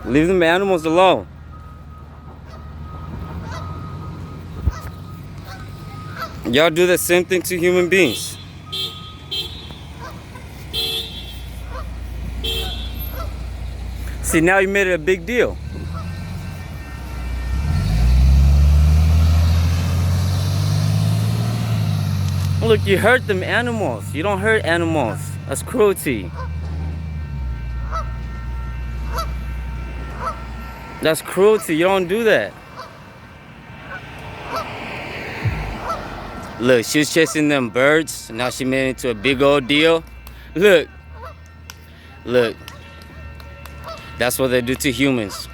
Leave them animals alone. Y'all do the same thing to human beings. See, now you made it a big deal. Look, you hurt them animals. You don't hurt animals. That's cruelty. That's cruelty. You don't do that. Look, she was chasing them birds. Now she made it into a big old deal. Look. Look. That's what they do to humans.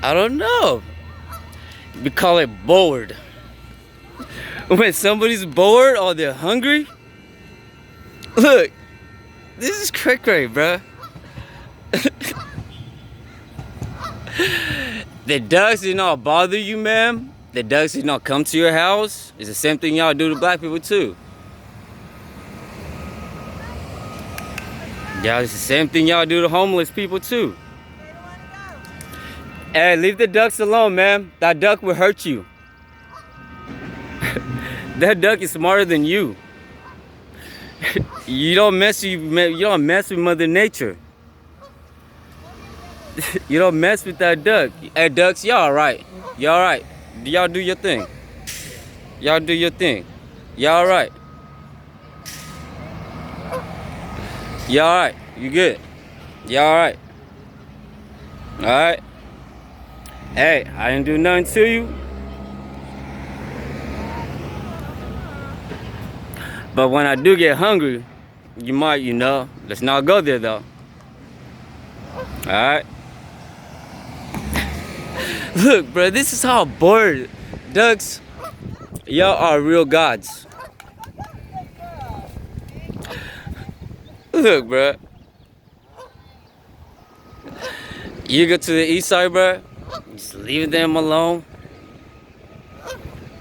I don't know. We call it bored. When somebody's bored or they're hungry. Look. This is cray-cray, bruh. The ducks did not bother you, ma'am. The ducks did not come to your house. It's the same thing y'all do to black people too. Y'all, it's the same thing y'all do to homeless people too. Hey, leave the ducks alone, ma'am. That duck will hurt you. That duck is smarter than you. You don't mess with Mother Nature. You don't mess with that duck. Hey, ducks, y'all alright. Y'all alright. Y'all do your thing. Y'all do your thing. Y'all alright. Y'all alright. You good. Y'all alright. Alright. Hey, I didn't do nothing to you. But when I do get hungry, you might, let's not go there though. Alright. Look, bro, this is how bored. Ducks, y'all are real gods. Look, bro. You go to the east side, bro. Just leave them alone.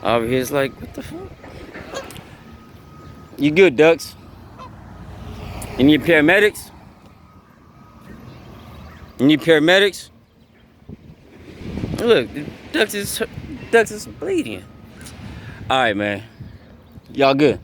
Over here, it's like, what the fuck? You good, ducks? You need paramedics? You need paramedics? Look, the ducks is bleeding. All right, man. Y'all good?